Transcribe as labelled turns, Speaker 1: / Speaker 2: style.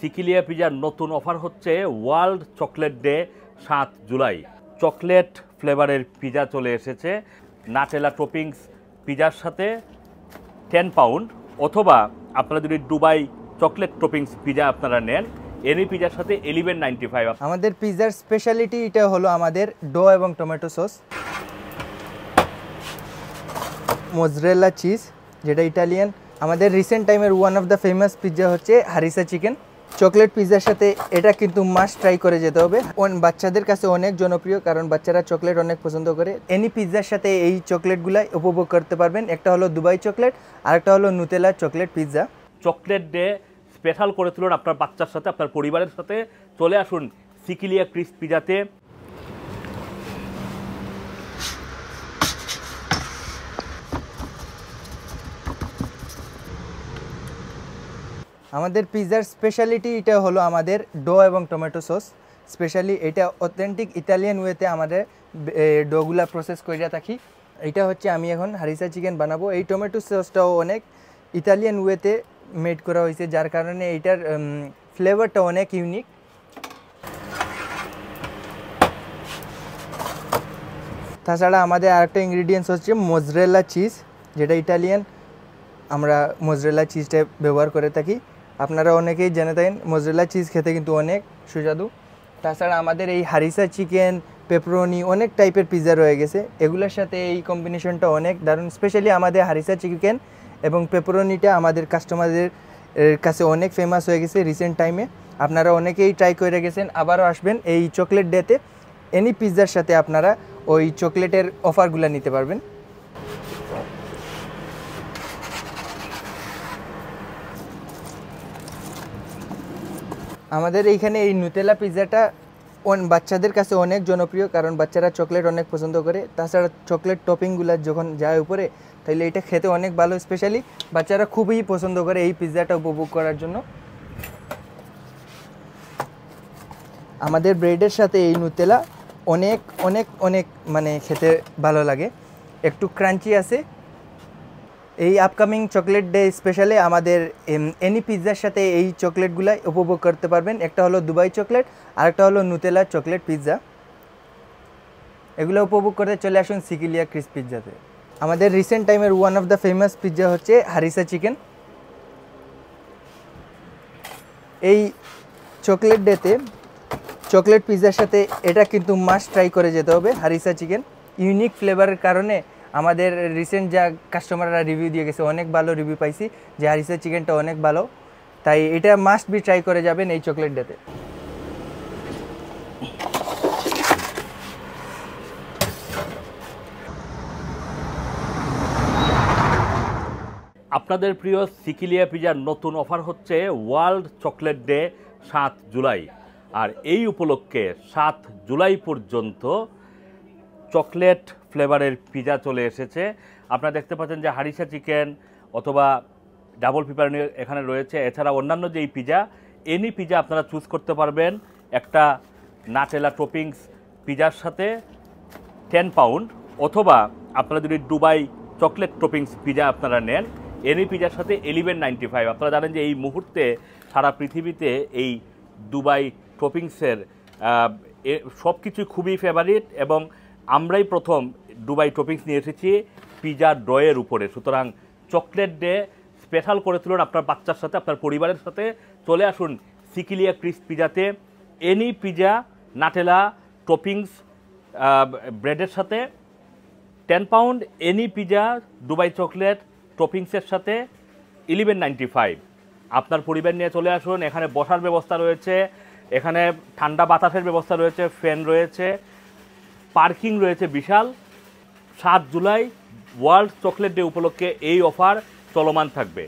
Speaker 1: সিকিলিয়া পিজার নতুন অফার হচ্ছে world chocolate day 7 July. Chocolate ফ্লেভারের পিজা চলে এসেছে নাটেলা টপিংস পিজার সাথে 10 পাউন্ড, অথবা আপনারা যদি দুবাই চকলেট টপিংস পিজা আপনারা নেন এনি পিজার সাথে 11.95।
Speaker 2: আমাদের পিজার স্পেশালিটি এটা হলো আমাদের ডো এবং টমেটো সস, মোজরেলা চিজ যেটা ইটালিয়ান। আমাদের রিসেন্ট টাইমের one of the famous pizza হচ্ছে হারিসা চিকেন। চকলেট পিৎজার সাথে এটা কিন্তু মাস্ট ট্রাই করে যেতে হবে। বাচ্চাদের কাছে অনেক জনপ্রিয়, কারণ বাচ্চারা চকলেট অনেক পছন্দ করে। এনি পিৎজার সাথে এই চকলেটগুলাই উপভোগ করতে পারবেন। একটা হলো দুবাই চকলেট আর একটা হলো Nutella chocolate pizza.
Speaker 1: Chocolate day special করে তুলুন আপনার বাচ্চার সাথে, আপনার পরিবারের সাথে। চলে আসুন সিকিলিয়া ক্রিস্প পিজাতে।
Speaker 2: আমাদের পিৎজার স্পেশালিটি এটা হলো আমাদের ডো এবং টমেটো সস। স্পেশালি এটা অথেন্টিক ইটালিয়ান ওয়েতে আমাদের ডোগুলা প্রসেস করে থাকি। এটা হচ্ছে আমি এখন হারিসা চিকেন বানাবো। এই টমেটো সসটাও অনেক ইটালিয়ান ওয়েতে মেড করা হয়েছে, যার কারণে এইটার ফ্লেভারটা অনেক ইউনিক। তাছাড়া আমাদের আরেকটা ইনগ্রিডিয়েন্টস হচ্ছে মোজরেলা চিজ, যেটা ইটালিয়ান। আমরা মোজরেলা চিজটা ব্যবহার করে থাকি। আপনারা অনেকেই জেনে থাকেন মোজরেলা চিজ খেতে কিন্তু অনেক সুস্বাদু। তাছাড়া আমাদের এই হারিসা চিকেন, পেপারনি, অনেক টাইপের পিৎজা রয়ে গেছে। এগুলোর সাথে এই কম্বিনেশনটা অনেক দারুণ। স্পেশালি আমাদের হারিসা চিকেন এবং পেপারনিটা আমাদের কাস্টমারদের কাছে অনেক ফেমাস হয়ে গেছে রিসেন্ট টাইমে। আপনারা অনেকেই ট্রাই করে গেছেন, আবারও আসবেন এই চকলেট ডেতে। এনি পিৎজার সাথে আপনারা ওই চকলেটের অফারগুলো নিতে পারবেন। আমাদের এইখানে এই নুতেলা পিৎজাটা বাচ্চাদের কাছে অনেক জনপ্রিয়, কারণ বাচ্চারা চকলেট অনেক পছন্দ করে। তাছাড়া চকলেট টপিংগুলো যখন যায় উপরে, তাইলে এটা খেতে অনেক ভালো। স্পেশালি বাচ্চারা খুবই পছন্দ করে এই পিৎজাটা উপভোগ করার জন্য। আমাদের ব্রেডের সাথে এই নুতেলা অনেক অনেক অনেক মানে খেতে ভালো লাগে, একটু ক্রাঞ্চি আছে। এই আপকামিং চকলেট ডে স্পেশালে আমাদের এনি পিৎজার সাথে এই চকলেটগুলাই উপভোগ করতে পারবেন। একটা হলো দুবাই চকলেট আর একটা হলো নুতেলা চকলেট পিৎজা। এগুলো উপভোগ করতে চলে আসুন সিকিলিয়া ক্রিস্প পিৎজাতে। আমাদের রিসেন্ট টাইমের one of the famous pizza হচ্ছে হারিসা চিকেন। এই চকলেট ডেতে চকলেট পিৎজার সাথে এটা কিন্তু মাস্ট ট্রাই করে যেতে হবে। হারিসা চিকেন ইউনিক ফ্লেভারের কারণে আমাদের রিসেন্ট যা কাস্টমাররা রিভিউ দিয়ে গেছে, অনেক ভালো রিভিউ পাইছি যে হারিসা চিকেনটা অনেক ভালো। তাই এটা মাস্ট বি ট্রাই করে যাবেন এই চকলেট ডেতে।
Speaker 1: আপনাদের প্রিয় সিকিলিয়া পিজার নতুন অফার হচ্ছে ওয়ার্ল্ড চকলেট ডে 7 জুলাই। আর এই উপলক্ষে 7 জুলাই পর্যন্ত চকলেট ফ্লেভারের পিজা চলে এসেছে। আপনারা দেখতে পাচ্ছেন যে হারিসা চিকেন অথবা ডাবল পেপারনি এখানে রয়েছে। এছাড়া অন্যান্য যেই পিজা, এনি পিজা আপনারা চুজ করতে পারবেন একটা নাটেলা টপিংস পিজার সাথে 10 পাউন্ড, অথবা আপনারা যদি দুবাই চকলেট টপিংস পিজা আপনারা নেন এনি পিজার সাথে 11.95। আপনারা জানেন যে এই মুহূর্তে সারা পৃথিবীতে এই দুবাই টপিংসের সব কিছুই খুবই ফেভারিট, এবং আমরাই প্রথম দুবাই টপিংস নিয়ে এসেছি পিজা ড্রয়ের উপরে। সুতরাং চকলেট ডে স্পেশাল করে তুলুন আপনার বাচ্চার সাথে, আপনার পরিবারের সাথে। চলে আসুন সিকিলিয়া ক্রিস্প পিজাতে। এনি পিজা নাটেলা টপিংস ব্রেডের সাথে 10 pound, any pizza Dubai chocolate টপিংসের সাথে 11.95। আপনার পরিবার নিয়ে চলে আসুন। এখানে বসার ব্যবস্থা রয়েছে, এখানে ঠান্ডা বাতাসের ব্যবস্থা রয়েছে, ফ্যান রয়েছে, পার্কিং রয়েছে বিশাল। 7 জুলাই ওয়ার্ল্ড চকলেট ডে উপলক্ষে এই অফার চলমান থাকবে।